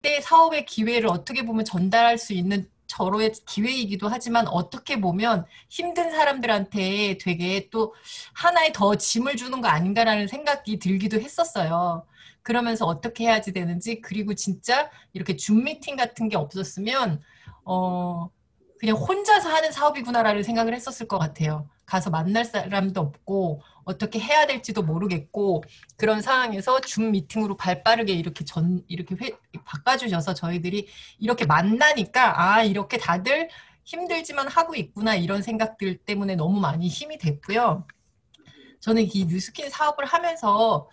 이때 사업의 기회를 어떻게 보면 전달할 수 있는 절호의 기회이기도 하지만 어떻게 보면 힘든 사람들한테 되게 또 하나의 더 짐을 주는 거 아닌가라는 생각이 들기도 했었어요. 그러면서 어떻게 해야지 되는지, 그리고 진짜 이렇게 줌 미팅 같은 게 없었으면 그냥 혼자서 하는 사업이구나라는 생각을 했었을 것 같아요. 가서 만날 사람도 없고 어떻게 해야 될지도 모르겠고 그런 상황에서 줌 미팅으로 발빠르게 이렇게 바꿔주셔서 저희들이 이렇게 만나니까 아 이렇게 다들 힘들지만 하고 있구나 이런 생각들 때문에 너무 많이 힘이 됐고요. 저는 이 뉴스킨 사업을 하면서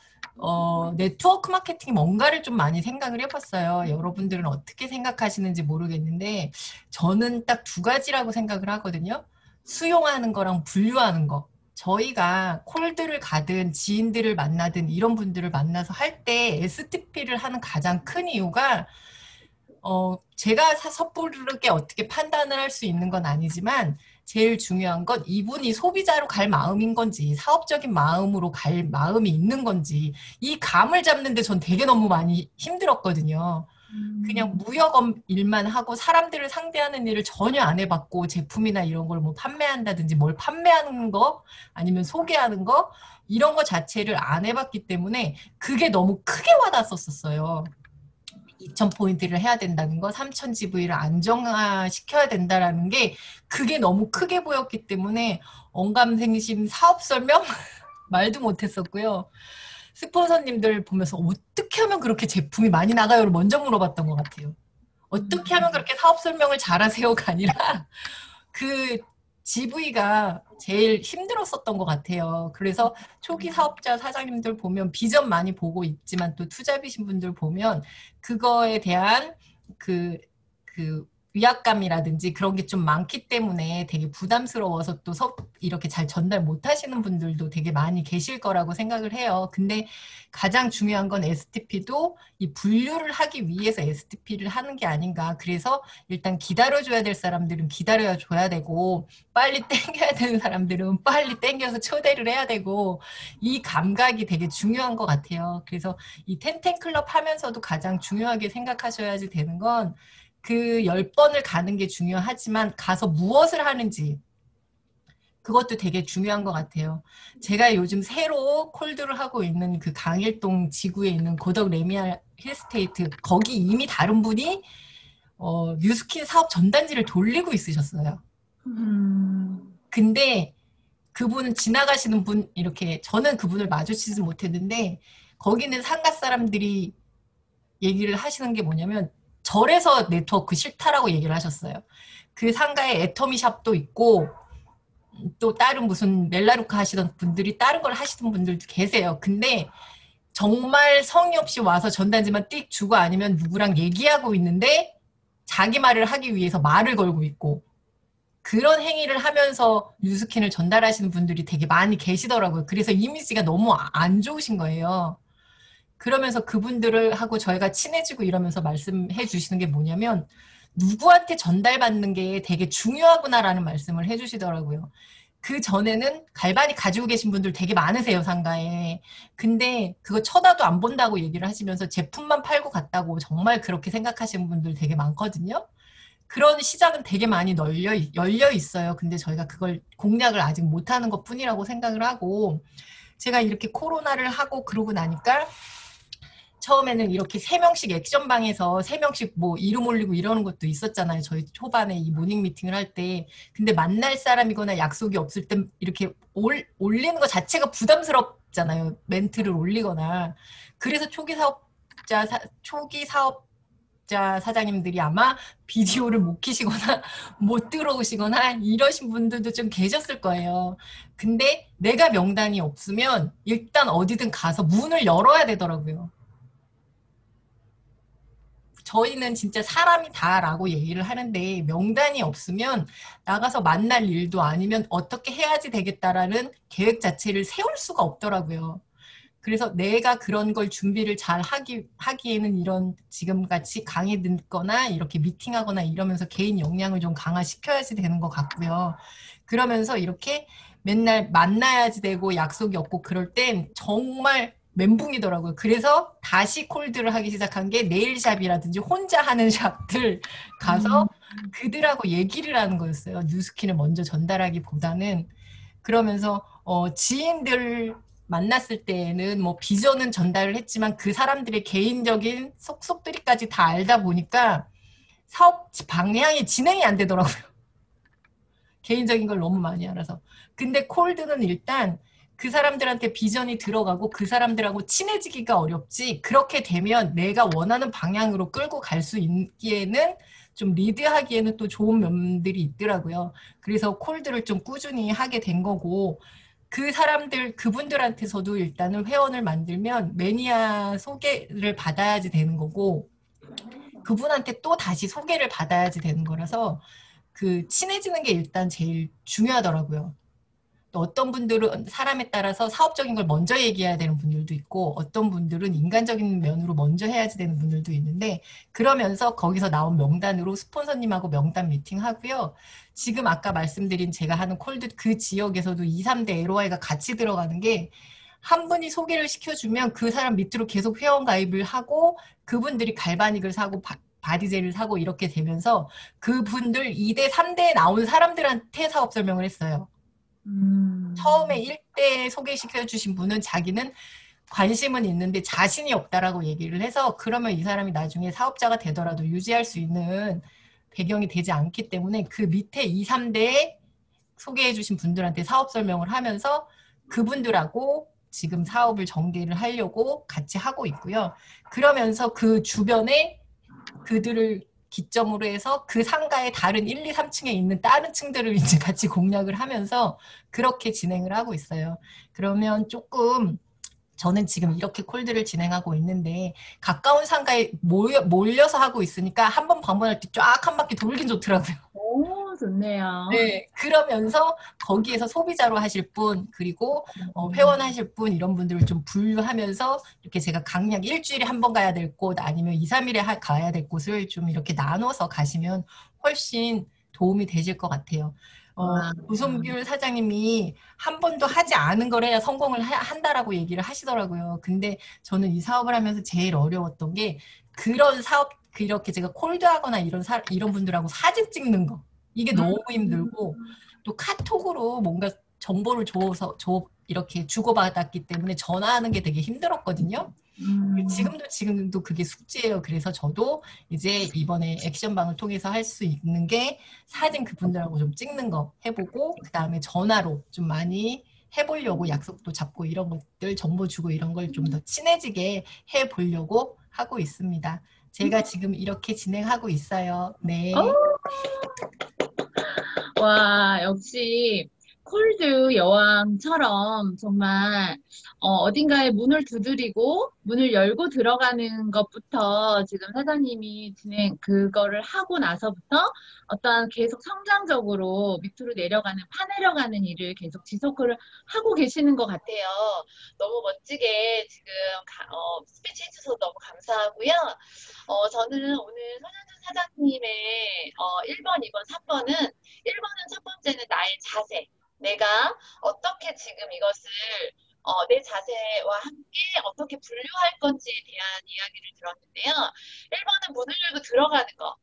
네트워크 마케팅 뭔가를 좀 많이 생각을 해봤어요. 여러분들은 어떻게 생각하시는지 모르겠는데 저는 딱 두 가지라고 생각을 하거든요. 수용하는 거랑 분류하는 거. 저희가 콜드를 가든 지인들을 만나든 이런 분들을 만나서 할 때 STP를 하는 가장 큰 이유가 제가 섣부르게 어떻게 판단을 할 수 있는 건 아니지만 제일 중요한 건 이분이 소비자로 갈 마음인 건지 사업적인 마음으로 갈 마음이 있는 건지 이 감을 잡는데 전 되게 너무 많이 힘들었거든요. 그냥 무역 일만 하고 사람들을 상대하는 일을 전혀 안 해봤고 제품이나 이런 걸 뭐 판매한다든지 뭘 판매하는 거 아니면 소개하는 거 이런 거 자체를 안 해봤기 때문에 그게 너무 크게 와닿았었어요. 2,000포인트를 해야 된다는 거, 3,000GV를 안정화시켜야 된다라는 게 그게 너무 크게 보였기 때문에 언감생심 사업 설명 말도 못했었고요. 스폰서님들 보면서 어떻게 하면 그렇게 제품이 많이 나가요를 먼저 물어봤던 것 같아요. 어떻게 하면 그렇게 사업 설명을 잘하세요가 아니라 그 GV가 제일 힘들었었던 것 같아요. 그래서 초기 사업자 사장님들 보면 비전 많이 보고 있지만 또 투자비신 분들 보면 그거에 대한 그 위압감이라든지 그런 게 좀 많기 때문에 되게 부담스러워서 또 이렇게 잘 전달 못 하시는 분들도 되게 많이 계실 거라고 생각을 해요. 근데 가장 중요한 건 STP도 이 분류를 하기 위해서 STP를 하는 게 아닌가. 그래서 일단 기다려줘야 될 사람들은 기다려줘야 되고 빨리 땡겨야 되는 사람들은 빨리 땡겨서 초대를 해야 되고 이 감각이 되게 중요한 것 같아요. 그래서 이 텐텐클럽 하면서도 가장 중요하게 생각하셔야지 되는 건 그 10번을 가는 게 중요하지만 가서 무엇을 하는지 그것도 되게 중요한 것 같아요. 제가 요즘 새로 콜드를 하고 있는 그 강일동 지구에 있는 고덕 레미안 힐스테이트 거기 이미 다른 분이 뉴스킨 사업 전단지를 돌리고 있으셨어요. 근데 그분 지나가시는 분 이렇게 저는 그분을 마주치지 못했는데 거기는 상가 사람들이 얘기를 하시는 게 뭐냐면 절에서 네트워크 싫다라고 얘기를 하셨어요. 그 상가에 애터미 샵도 있고 또 다른 무슨 멜라루카 하시던 분들이 다른 걸 하시던 분들도 계세요. 근데 정말 성의 없이 와서 전단지만 띡 주고 아니면 누구랑 얘기하고 있는데 자기 말을 하기 위해서 말을 걸고 있고 그런 행위를 하면서 뉴스킨을 전달하시는 분들이 되게 많이 계시더라고요. 그래서 이미지가 너무 안 좋으신 거예요. 그러면서 그분들을 하고 저희가 친해지고 이러면서 말씀해 주시는 게 뭐냐면 누구한테 전달받는 게 되게 중요하구나라는 말씀을 해 주시더라고요. 그 전에는 갈바니 가지고 계신 분들 되게 많으세요, 상가에. 근데 그거 쳐다도 안 본다고 얘기를 하시면서 제품만 팔고 갔다고 정말 그렇게 생각하시는 분들 되게 많거든요. 그런 시장은 되게 많이 열려 있어요. 근데 저희가 그걸 공략을 아직 못하는 것 뿐이라고 생각을 하고 제가 이렇게 코로나를 하고 그러고 나니까 처음에는 이렇게 세 명씩 액션방에서 세 명씩 뭐 이름 올리고 이러는 것도 있었잖아요. 저희 초반에 이 모닝 미팅을 할 때. 근데 만날 사람이거나 약속이 없을 땐 이렇게 올리는 것 자체가 부담스럽잖아요. 멘트를 올리거나. 그래서 초기 사업자 사장님들이 아마 비디오를 못 키시거나 못 들어오시거나 이러신 분들도 좀 계셨을 거예요. 근데 내가 명단이 없으면 일단 어디든 가서 문을 열어야 되더라고요. 저희는 진짜 사람이 다라고 얘기를 하는데 명단이 없으면 나가서 만날 일도 아니면 어떻게 해야지 되겠다라는 계획 자체를 세울 수가 없더라고요. 그래서 내가 그런 걸 준비를 잘 하기에는 이런 지금 같이 강의 듣거나 이렇게 미팅하거나 이러면서 개인 역량을 좀 강화시켜야지 되는 것 같고요. 그러면서 이렇게 맨날 만나야지 되고 약속이 없고 그럴 땐 정말 멘붕이더라고요. 그래서 다시 콜드를 하기 시작한 게 네일샵이라든지 혼자 하는 샵들 가서 음, 그들하고 얘기를 하는 거였어요. 뉴스킨을 먼저 전달하기보다는. 그러면서 지인들 만났을 때에는 뭐 비전은 전달을 했지만 그 사람들의 개인적인 속속들이까지 다 알다 보니까 사업 방향이 진행이 안 되더라고요. 개인적인 걸 너무 많이 알아서. 근데 콜드는 일단 그 사람들한테 비전이 들어가고 그 사람들하고 친해지기가 어렵지. 그렇게 되면 내가 원하는 방향으로 끌고 갈 수 있기에는 좀 리드하기에는 또 좋은 면들이 있더라고요. 그래서 콜드를 좀 꾸준히 하게 된 거고, 그 사람들, 그분들한테서도 일단은 회원을 만들면 매니아 소개를 받아야지 되는 거고, 그분한테 또 다시 소개를 받아야지 되는 거라서 그 친해지는 게 일단 제일 중요하더라고요. 또 어떤 분들은 사람에 따라서 사업적인 걸 먼저 얘기해야 되는 분들도 있고 어떤 분들은 인간적인 면으로 먼저 해야지 되는 분들도 있는데 그러면서 거기서 나온 명단으로 스폰서님하고 명단 미팅 하고요. 지금 아까 말씀드린 제가 하는 콜드 그 지역에서도 2, 3대 LOI가 같이 들어가는 게 한 분이 소개를 시켜주면 그 사람 밑으로 계속 회원 가입을 하고 그분들이 갈바닉을 사고 바디젤을 사고 이렇게 되면서 그분들 2대, 3대에 나온 사람들한테 사업 설명을 했어요. 처음에 음, 1대 소개시켜 주신 분은 자기는 관심은 있는데 자신이 없다라고 얘기를 해서 그러면 이 사람이 나중에 사업자가 되더라도 유지할 수 있는 배경이 되지 않기 때문에 그 밑에 2, 3대에 소개해 주신 분들한테 사업 설명을 하면서 그분들하고 지금 사업을 전개를 하려고 같이 하고 있고요. 그러면서 그 주변에 그들을 기점으로 해서 그 상가의 다른 1, 2, 3층에 있는 다른 층들을 이제 같이 공략을 하면서 그렇게 진행을 하고 있어요. 그러면 조금 저는 지금 이렇게 콜드를 진행하고 있는데 가까운 상가에 몰려서 하고 있으니까 한 번 방문할 때 쫙 한 바퀴 돌긴 좋더라고요. 오, 좋네요. 네, 그러면서 거기에서 소비자로 하실 분, 그리고 음, 회원하실 분, 이런 분들을 좀 분류하면서 이렇게 제가 강약 일주일에 한 번 가야 될 곳, 아니면 2, 3일에 가야 될 곳을 좀 이렇게 나눠서 가시면 훨씬 도움이 되실 것 같아요. 와, 고성균 사장님이 한 번도 하지 않은 걸 해야 성공을 한다라고 얘기를 하시더라고요. 근데 저는 이 사업을 하면서 제일 어려웠던 게 그런 사업, 그렇게 제가 콜드하거나 이런 분들하고 사진 찍는 거. 이게 음, 너무 힘들고 또 카톡으로 뭔가 정보를 이렇게 주고받았기 때문에 전화하는 게 되게 힘들었거든요. 음, 지금도 그게 숙제예요. 그래서 저도 이제 이번에 액션방을 통해서 할 수 있는 게 사진 그분들하고 좀 찍는 거 해보고 그다음에 전화로 좀 많이 해보려고 약속도 잡고 이런 것들 정보 주고 이런 걸 좀 더 친해지게 해보려고 하고 있습니다. 제가 지금 이렇게 진행하고 있어요. 네. 어, 와, 역시 콜드 여왕처럼 정말 어딘가에 문을 두드리고 문을 열고 들어가는 것부터 지금 사장님이 진행 그거를 하고 나서부터 어떤 계속 성장적으로 밑으로 내려가는 파내려가는 일을 계속 지속을 하고 계시는 것 같아요. 너무 멋지게 지금 스피치 해주셔서 너무 감사하고요. 저는 오늘 손현준 사장님의 1번, 2번, 3번은 1번은 첫 번째는 나의 자세. 내가 어떻게 지금 이것을 내 자세와 함께 어떻게 분류할 건지에 대한 이야기를 들었는데요. 1번은 문을 열고 들어가는 거.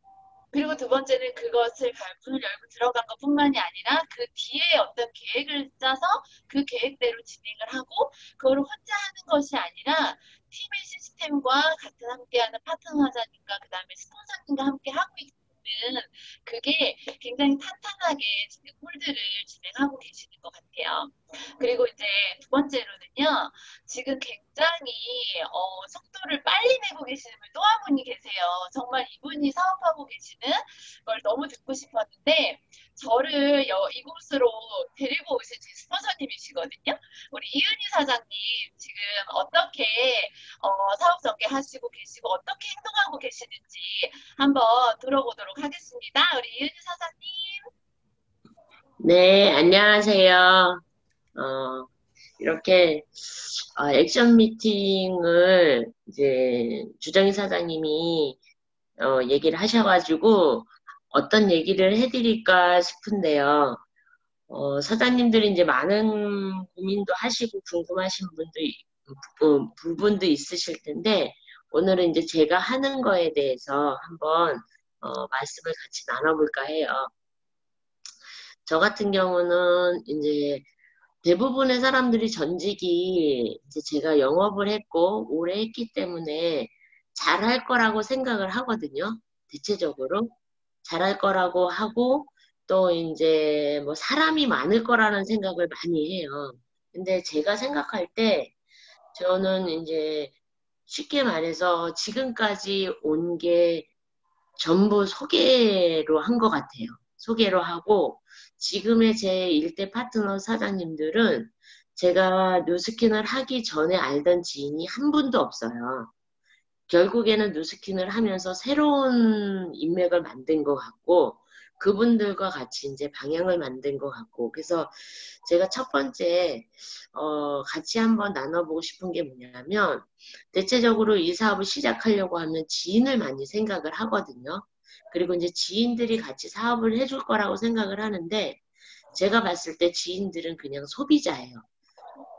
그리고 두 번째는 그것을 문을 열고 들어간 것뿐만이 아니라 그 뒤에 어떤 계획을 짜서 그 계획대로 진행을 하고 그거를 혼자 하는 것이 아니라 팀의 시스템과 같은 함께하는 파트너자님과 그다음에 스폰서님과 함께 하고 있는 그게 굉장히 탄탄하게 지금 홀드를 진행하고 계시는 것 같아요. 그리고 이제 두 번째로는요, 지금 굉장히 속도를 빨리 내고 계시는 분 또 한 분이 계세요. 정말 이분이 사업하고 계시는 걸 너무 듣고 싶었는데 저를 이곳으로 데리고 오신 제 스폰서님이시거든요. 우리 이은희 사장님 지금 어떻게 사업 전개하시고 계시고 어떻게 행동하고 계시는지 한번 들어보도록 하겠습니다. 우리 이은희 사장님. 네, 안녕하세요. 어, 이렇게 액션 미팅을 이제 주정희 사장님이 얘기를 하셔가지고 어떤 얘기를 해드릴까 싶은데요. 사장님들이 이제 많은 고민도 하시고 궁금하신 분도 부분도 있으실 텐데 오늘은 이제 제가 하는 거에 대해서 한번 말씀을 같이 나눠볼까 해요. 저 같은 경우는 이제 대부분의 사람들이 전직이 이제 제가 영업을 했고 오래 했기 때문에 잘할 거라고 생각을 하거든요. 대체적으로 잘할 거라고 하고 또 이제 뭐 사람이 많을 거라는 생각을 많이 해요. 근데 제가 생각할 때 저는 이제 쉽게 말해서 지금까지 온 게 전부 소개로 한 것 같아요. 소개로 하고 지금의 제 일대 파트너 사장님들은 제가 뉴스킨을 하기 전에 알던 지인이 한 분도 없어요. 결국에는 뉴스킨을 하면서 새로운 인맥을 만든 것 같고 그분들과 같이 이제 방향을 만든 것 같고 그래서 제가 첫 번째 같이 한번 나눠보고 싶은 게 뭐냐면 대체적으로 이 사업을 시작하려고 하면 지인을 많이 생각을 하거든요. 그리고 이제 지인들이 같이 사업을 해줄 거라고 생각을 하는데 제가 봤을 때 지인들은 그냥 소비자예요.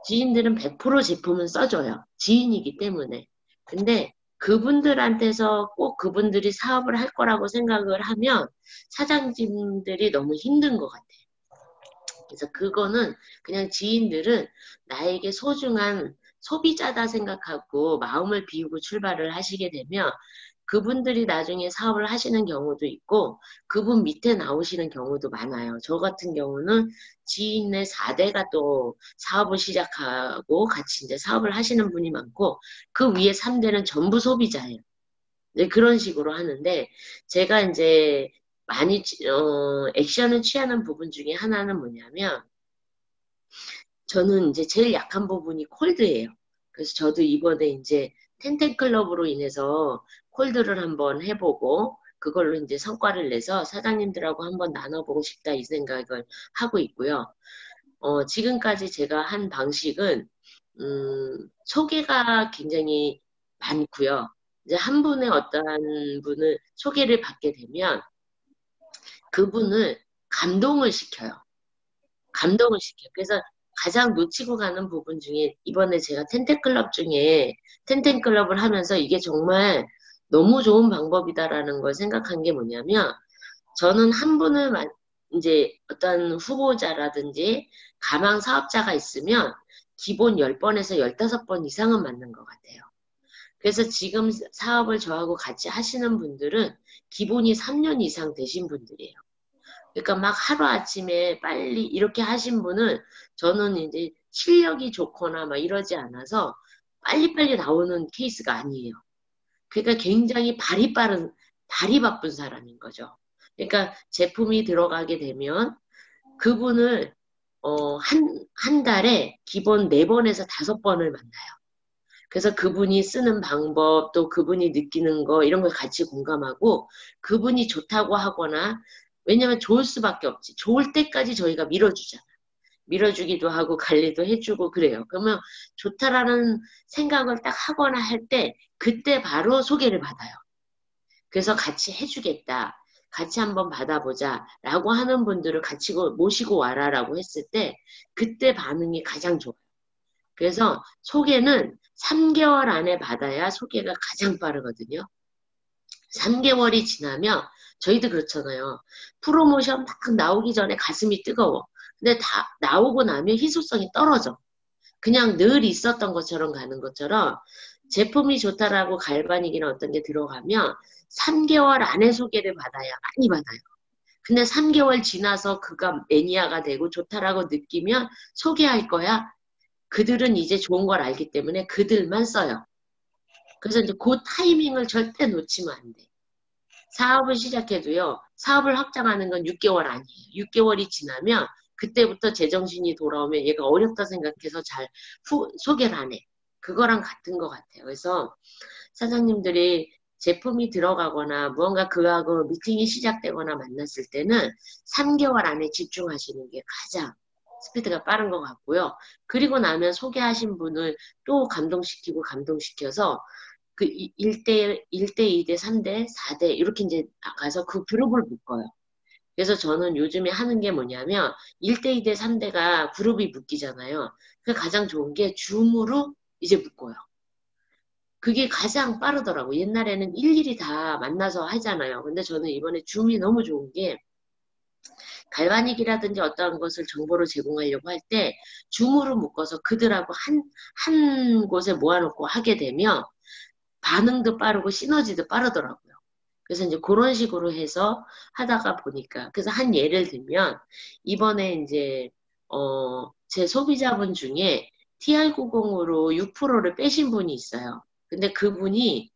지인들은 100% 제품은 써줘요. 지인이기 때문에. 근데 그분들한테서 꼭 그분들이 사업을 할 거라고 생각을 하면 사장님들이 너무 힘든 것 같아요. 그래서 그거는 그냥 지인들은 나에게 소중한 소비자다 생각하고 마음을 비우고 출발을 하시게 되면 그분들이 나중에 사업을 하시는 경우도 있고 그분 밑에 나오시는 경우도 많아요. 저 같은 경우는 지인의 4대가 또 사업을 시작하고 같이 이제 사업을 하시는 분이 많고 그 위에 3대는 전부 소비자예요. 네, 그런 식으로 하는데 제가 이제 많이 액션을 취하는 부분 중에 하나는 뭐냐면 저는 이제 제일 약한 부분이 콜드예요. 그래서 저도 이번에 이제 텐텐클럽으로 인해서 콜드를 한번 해보고 그걸로 이제 성과를 내서 사장님들하고 한번 나눠보고 싶다 이 생각을 하고 있고요. 지금까지 제가 한 방식은 소개가 굉장히 많고요. 이제 한 분의 어떠한 분을 소개를 받게 되면 그분을 감동을 시켜요. 감동을 시켜요. 그래서 가장 놓치고 가는 부분 중에 이번에 제가 텐텐클럽 중에 텐텐클럽을 하면서 이게 정말 너무 좋은 방법이다라는 걸 생각한 게 뭐냐면 저는 한 분을 이제 어떤 후보자라든지 가망 사업자가 있으면 기본 10번에서 15번 이상은 맞는 것 같아요. 그래서 지금 사업을 저하고 같이 하시는 분들은 기본이 3년 이상 되신 분들이에요. 그러니까 막 하루아침에 빨리 이렇게 하신 분은 저는 이제 실력이 좋거나 막 이러지 않아서 빨리빨리 나오는 케이스가 아니에요. 그러니까 굉장히 발이 바쁜 사람인 거죠. 그러니까 제품이 들어가게 되면 그분을 한 달에 기본 4번에서 5번을 만나요. 그래서 그분이 쓰는 방법, 또 그분이 느끼는 거, 이런 걸 같이 공감하고, 그분이 좋다고 하거나, 왜냐면 좋을 수밖에 없지. 좋을 때까지 저희가 밀어주잖아. 밀어주기도 하고, 관리도 해주고, 그래요. 그러면 좋다라는 생각을 딱 하거나 할 때, 그때 바로 소개를 받아요. 그래서 같이 해주겠다. 같이 한번 받아보자. 라고 하는 분들을 같이 모시고 와라라고 했을 때, 그때 반응이 가장 좋아요. 그래서 소개는 3개월 안에 받아야 소개가 가장 빠르거든요. 3개월이 지나면 저희도 그렇잖아요. 프로모션 막 나오기 전에 가슴이 뜨거워. 근데 다 나오고 나면 희소성이 떨어져. 그냥 늘 있었던 것처럼 가는 것처럼 제품이 좋다라고 갈바닉이나 어떤 게 들어가면 3개월 안에 소개를 받아야 많이 받아요. 근데 3개월 지나서 그가 매니아가 되고 좋다라고 느끼면 소개할 거야. 그들은 이제 좋은 걸 알기 때문에 그들만 써요. 그래서 이제 그 타이밍을 절대 놓치면 안 돼. 사업을 시작해도요, 사업을 확장하는 건 6개월 아니에요. 6개월이 지나면 그때부터 제정신이 돌아오면 얘가 어렵다 생각해서 잘 소개를 안 해. 그거랑 같은 것 같아요. 그래서 사장님들이 제품이 들어가거나 무언가 그하고 미팅이 시작되거나 만났을 때는 3개월 안에 집중하시는 게 가장 스피드가 빠른 것 같고요. 그리고 나면 소개하신 분을 또 감동시키고 감동시켜서 그 1대, 2대, 3대, 4대 이렇게 이제 나가서 그 그룹을 묶어요. 그래서 저는 요즘에 하는 게 뭐냐면 1대, 2대, 3대가 그룹이 묶이잖아요. 그 가장 좋은 게 줌으로 이제 묶어요. 그게 가장 빠르더라고. 옛날에는 일일이 다 만나서 하잖아요. 근데 저는 이번에 줌이 너무 좋은 게 갈바닉이라든지 어떠한 것을 정보를 제공하려고 할 때 줌으로 묶어서 그들하고 한 곳에 모아놓고 하게 되면 반응도 빠르고 시너지도 빠르더라고요. 그래서 이제 그런 식으로 해서 하다가 보니까 그래서 한 예를 들면 이번에 이제 제 소비자분 중에 TR90으로 6%를 빼신 분이 있어요. 근데 그분이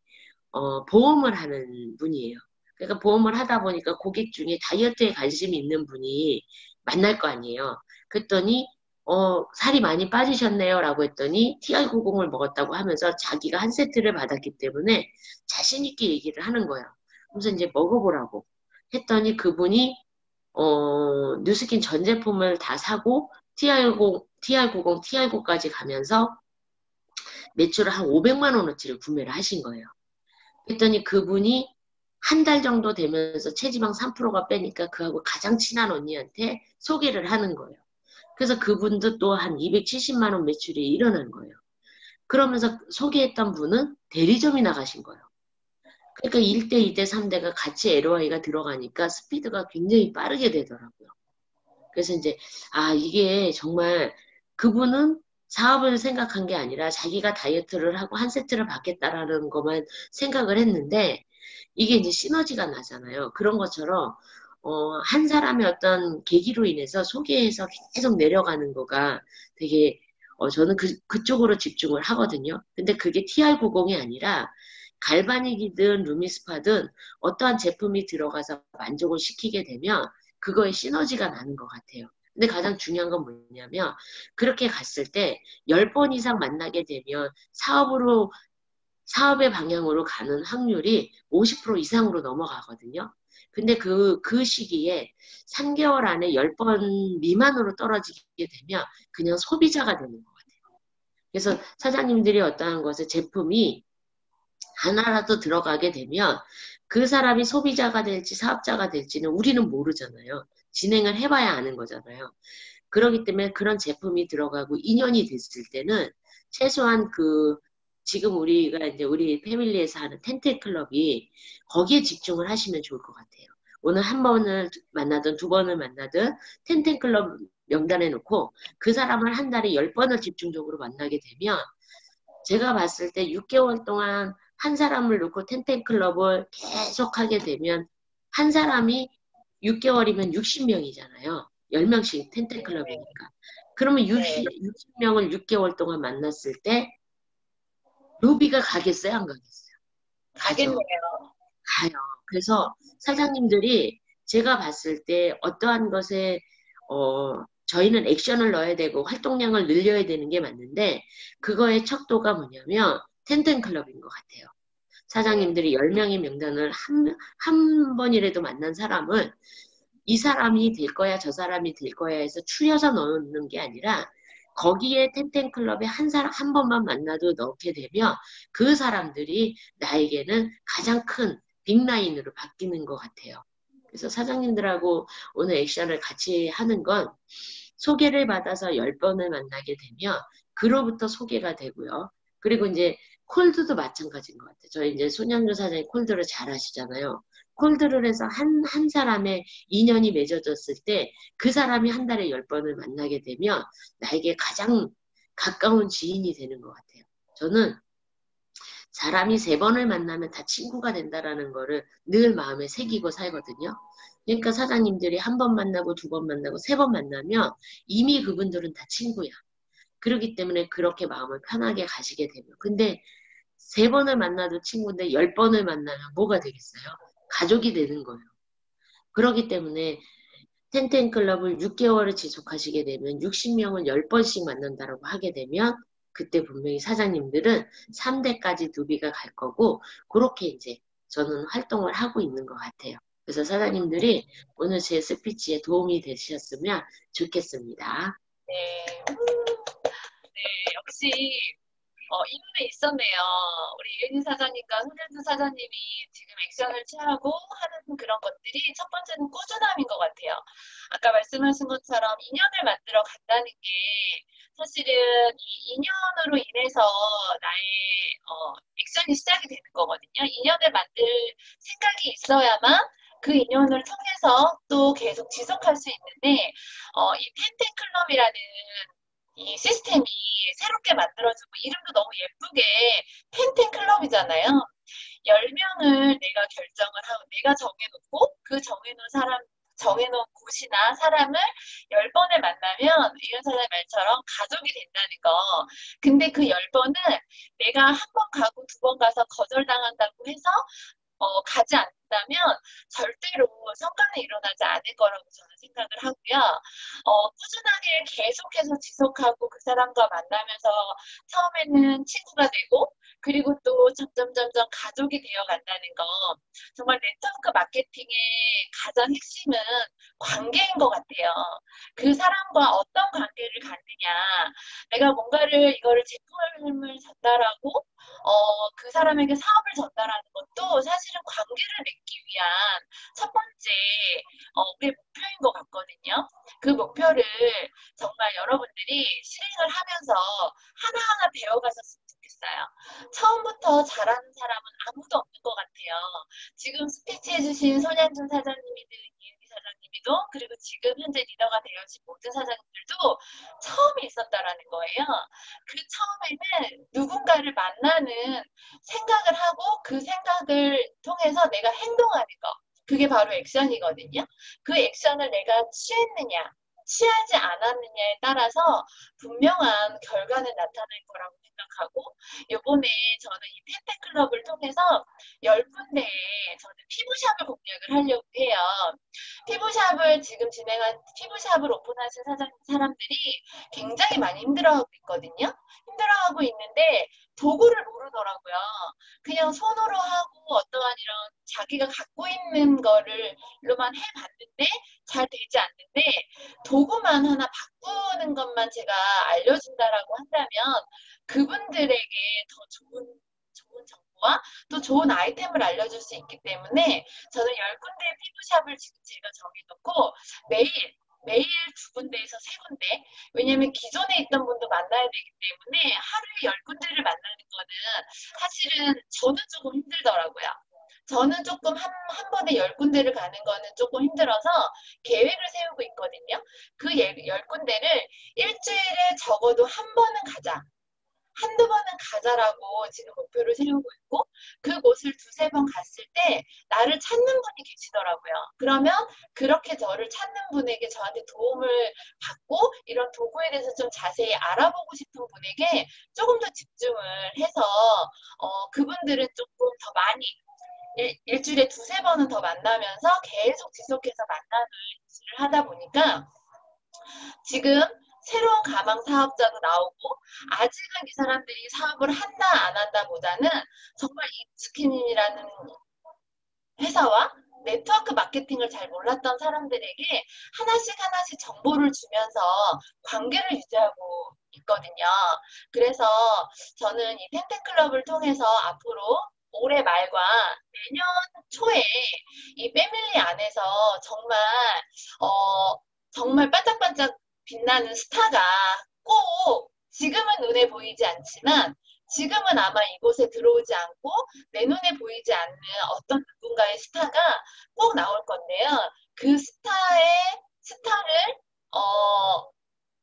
보험을 하는 분이에요. 그러니까 보험을 하다 보니까 고객 중에 다이어트에 관심이 있는 분이 만날 거 아니에요. 그랬더니 살이 많이 빠지셨네요 라고 했더니 TR90을 먹었다고 하면서 자기가 한 세트를 받았기 때문에 자신 있게 얘기를 하는 거예요. 그래서 이제 먹어보라고 했더니 그분이 뉴스킨 전 제품을 다 사고 TR90, TR9까지 가면서 매출을 한 500만 원어치를 구매를 하신 거예요. 그랬더니 그분이 한 달 정도 되면서 체지방 3%가 빼니까 그하고 가장 친한 언니한테 소개를 하는 거예요. 그래서 그분도 또 한 270만 원 매출이 일어난 거예요. 그러면서 소개했던 분은 대리점이 나가신 거예요. 그러니까 1대, 2대, 3대가 같이 LOI가 들어가니까 스피드가 굉장히 빠르게 되더라고요. 그래서 이제, 이게 정말 그분은 사업을 생각한 게 아니라 자기가 다이어트를 하고 한 세트를 받겠다라는 것만 생각을 했는데 이게 이제 시너지가 나잖아요. 그런 것처럼, 한 사람의 어떤 계기로 인해서 소개해서 계속 내려가는 거가 되게, 저는 그쪽으로 집중을 하거든요. 근데 그게 TR90이 아니라 갈바닉이든 루미스파든 어떠한 제품이 들어가서 만족을 시키게 되면 그거에 시너지가 나는 것 같아요. 근데 가장 중요한 건 뭐냐면 그렇게 갔을 때 10번 이상 만나게 되면 사업의 방향으로 가는 확률이 50% 이상으로 넘어가거든요. 근데 그 시기에 3개월 안에 10번 미만으로 떨어지게 되면 그냥 소비자가 되는 것 같아요. 그래서 사장님들이 어떠한 것에 제품이 하나라도 들어가게 되면 그 사람이 소비자가 될지 사업자가 될지는 우리는 모르잖아요. 진행을 해봐야 아는 거잖아요. 그렇기 때문에 그런 제품이 들어가고 인연이 됐을 때는 최소한 지금 우리가 이제 우리 패밀리에서 하는 텐텐클럽이 거기에 집중을 하시면 좋을 것 같아요. 오늘 한 번을 만나든 두 번을 만나든 텐텐클럽 명단에 놓고 그 사람을 한 달에 10번을 집중적으로 만나게 되면 제가 봤을 때 6개월 동안 한 사람을 놓고 텐텐클럽을 계속 하게 되면 한 사람이 6개월이면 60명이잖아요. 10명씩 텐텐클럽이니까. 그러면 네, 60명을 6개월 동안 만났을 때 루비가 가겠어요? 안 가겠어요? 가죠. 가겠네요. 가요. 그래서 사장님들이 제가 봤을 때 어떠한 것에 저희는 액션을 넣어야 되고 활동량을 늘려야 되는 게 맞는데 그거의 척도가 뭐냐면 텐텐클럽인 것 같아요. 네, 사장님들이 10명의 명단을 한 번이라도 만난 사람을 이 사람이 될 거야, 저 사람이 될 거야 해서 추려서 넣는 게 아니라 거기에 텐텐클럽에 한 번만 만나도 넣게 되면 그 사람들이 나에게는 가장 큰 빅라인으로 바뀌는 것 같아요. 그래서 사장님들하고 오늘 액션을 같이 하는 건 소개를 받아서 10번을 만나게 되면 그로부터 소개가 되고요. 그리고 이제 콜드도 마찬가지인 것 같아요. 저희 이제 손양주 사장님 콜드를 잘 하시잖아요. 콜드를 해서 한 사람의 인연이 맺어졌을 때 그 사람이 한 달에 10번을 만나게 되면 나에게 가장 가까운 지인이 되는 것 같아요. 저는 사람이 3번을 만나면 다 친구가 된다라는 거를 늘 마음에 새기고 살거든요. 그러니까 사장님들이 한 번 만나고 두 번 만나고 3번 만나면 이미 그분들은 다 친구야. 그렇기 때문에 그렇게 마음을 편하게 가시게 되면. 근데 3번을 만나도 친구인데 10번을 만나면 뭐가 되겠어요? 가족이 되는 거예요. 그렇기 때문에 텐텐클럽을 6개월을 지속하시게 되면 60명을 10번씩 만난다고 하게 되면 그때 분명히 사장님들은 3대까지 누비가 갈 거고 그렇게 이제 저는 활동을 하고 있는 것 같아요. 그래서 사장님들이 오늘 제 스피치에 도움이 되셨으면 좋겠습니다. 네. 역시 이분에 있었네요. 우리 유인희 사장님과 손현주 사장님이 지금 액션을 취하고 하는 그런 것들이 첫 번째는 꾸준함인 것 같아요. 아까 말씀하신 것처럼 인연을 만들어 간다는 게 사실은 이 인연으로 인해서 나의 액션이 시작이 되는 거거든요. 인연을 만들 생각이 있어야만 그 인연을 통해서 또 계속 지속할 수 있는데 이 펜텐클럽이라는 이 시스템이 새롭게 만들어지고 이름도 너무 예쁘게 펜텐클럽이잖아요. 10명을 내가 결정을 하고 내가 정해놓고 그 정해놓은 곳이나 사람을 10번을 만나면 이런 사람의 말처럼 가족이 된다는 거. 근데 그 10번은 내가 한 번 가고 두 번 가서 거절당한다고 해서 가지 않는다면 절대로 성과는 일어나지 않을 거라고 저는 생각을 하고요. 꾸준하게 계속해서 지속하고 그 사람과 만나면서 처음에는 친구가 되고 그리고 또 점점 가족이 되어 간다는 거. 정말 네트워크 마케팅의 가장 핵심은 관계인 것 같아요. 그 사람과 어떤 관계를 갖느냐. 내가 뭔가를 이거를 제품을 전달하고 그 사람에게 사업을 전달하는 것도 사실은 관계를 맺기 위한 첫 번째 우리의 목표인 것 같거든요. 그 목표를 정말 여러분들이 실행을 하면서 하나하나 배워가셨으면 좋겠어요. 처음부터 잘하는 사람은 아무도 없는 것 같아요. 지금 스피치 해주신 손양준 사장님이든 이은기 사장님이도 그리고 지금 현재 리더가 되어진 모든 사장님들도 처음이 있었다라는 거예요. 그 처음에는 누군가를 만나는 생각을 하고 그 생각을 통해서 내가 행동하는 거. 그게 바로 액션이거든요. 그 액션을 내가 취했느냐, 취하지 않았느냐에 따라서 분명한 결과는 나타날 거라고 생각하고 요번에 저는 이 펜텐클럽을 통해서 10군데에 저는 피부샵을 공략을 하려고 해요. 피부샵을 지금 피부샵을 오픈하신 사람들이 굉장히 많이 힘들어하고 있거든요. 힘들어하고 있는데 도구를 모르더라고요. 그냥 손으로 하고 어떠한 이런 자기가 갖고 있는 거를로만 해봤는데 잘 되지 않는데 도구만 하나 바꾸는 것만 제가 알려준다라고 한다면 그분들에게 더 좋은 정보와 또 좋은 아이템을 알려줄 수 있기 때문에 저는 10군데의 피부샵을 지금 제가 정해놓고 매일 2군데에서 3군데 왜냐면 기존에 있던 분도 만나야 되기 때문에 하루에 10군데를 만나는 거는 사실은 저는 조금 힘들더라고요. 저는 조금 한 번에 10군데를 가는 거는 조금 힘들어서 계획을 세우고 있거든요. 그 10군데를 일주일에 적어도 한 번은 가자. 한두 번은 가자라고 지금 목표를 세우고 있고 그곳을 두세 번 갔을 때 나를 찾는 분이 계시더라고요. 그러면 그렇게 저를 찾는 분에게 저한테 도움을 받고 이런 도구에 대해서 좀 자세히 알아보고 싶은 분에게 조금 더 집중을 해서 그분들은 조금 더 많이 일주일에 두세 번은 더 만나면서 계속 지속해서 만나는 일을 하다 보니까 지금 새로운 가망 사업자도 나오고 아직은 이 사람들이 사업을 한다 안 한다 보다는 정말 이츠키님이라는 회사와 네트워크 마케팅을 잘 몰랐던 사람들에게 하나씩 정보를 주면서 관계를 유지하고 있거든요. 그래서 저는 이 펜텐클럽을 통해서 앞으로 올해 말과 내년 초에 이 패밀리 안에서 정말 반짝반짝 빛나는 스타가 꼭 지금은 눈에 보이지 않지만 지금은 아마 이곳에 들어오지 않고 내 눈에 보이지 않는 어떤 누군가의 스타가 꼭 나올 건데요. 그 스타를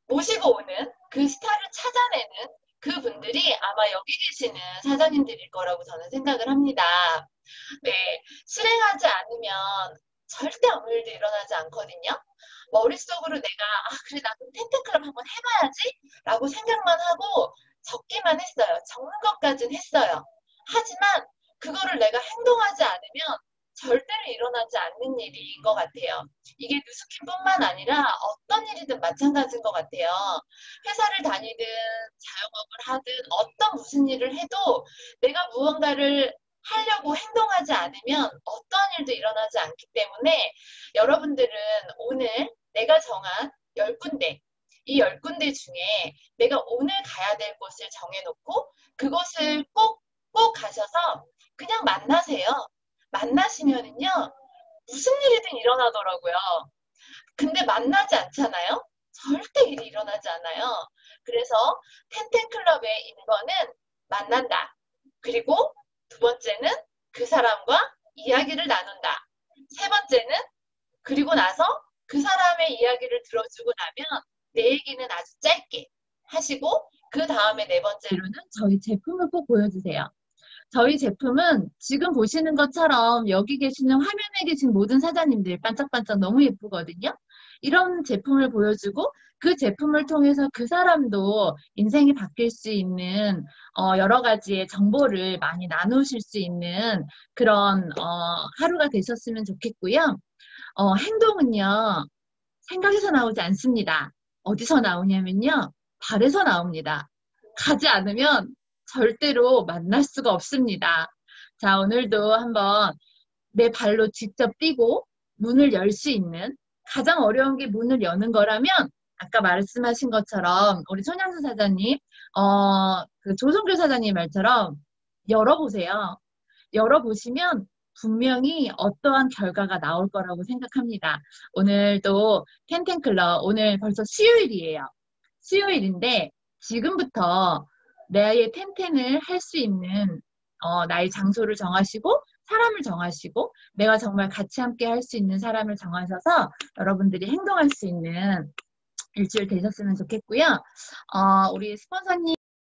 모시고 오는 그 스타를 찾아내는 그분들이 아마 여기 계시는 사장님들일 거라고 저는 생각을 합니다. 네, 실행하지 않으면 절대 아무 일도 일어나지 않거든요. 머릿속으로 내가 그래 나 그럼 텐트클럽 한번 해봐야지 라고 생각만 하고 적기만 했어요. 적는 것까지는 했어요. 하지만 그거를 내가 행동하지 않으면 절대로 일어나지 않는 일인 것 같아요. 이게 뉴스킨뿐만 아니라 어떤 일이든 마찬가지인 것 같아요. 회사를 다니든 자영업을 하든 무슨 일을 해도 내가 무언가를 하려고 행동하지 않으면 어떤 일도 일어나지 않기 때문에 여러분들은 오늘 내가 정한 10군데, 이 10군데 중에 내가 오늘 가야 될 곳을 정해놓고 그곳을 꼭 가셔서 그냥 만나세요. 만나시면은요, 무슨 일이든 일어나더라고요. 근데 만나지 않잖아요? 절대 일이 일어나지 않아요. 그래서 텐텐클럽의 1번은 만난다. 그리고 두 번째는 그 사람과 이야기를 나눈다. 세 번째는 그리고 나서 그 사람의 이야기를 들어주고 나면 내 얘기는 아주 짧게 하시고 그 다음에 네 번째로는 저희 제품을 꼭 보여주세요. 저희 제품은 지금 보시는 것처럼 여기 계시는 화면에 계신 모든 사장님들 반짝반짝 너무 예쁘거든요. 이런 제품을 보여주고 그 제품을 통해서 그 사람도 인생이 바뀔 수 있는 여러 가지의 정보를 많이 나누실 수 있는 그런 하루가 되셨으면 좋겠고요. 행동은요, 생각에서 나오지 않습니다. 어디서 나오냐면요, 발에서 나옵니다. 가지 않으면 절대로 만날 수가 없습니다. 자, 오늘도 한번 내 발로 직접 뛰고 문을 열 수 있는 가장 어려운 게 문을 여는 거라면 아까 말씀하신 것처럼 우리 손양수 사장님, 그 조성길 사장님 말처럼 열어보세요. 열어보시면 분명히 어떠한 결과가 나올 거라고 생각합니다. 오늘도 텐텐클럽 오늘 벌써 수요일이에요. 수요일인데 지금부터 나의 텐텐을 할 수 있는 나의 장소를 정하시고 사람을 정하시고 내가 정말 같이 함께 할 수 있는 사람을 정하셔서 여러분들이 행동할 수 있는 일주일 되셨으면 좋겠고요. 우리 스폰서님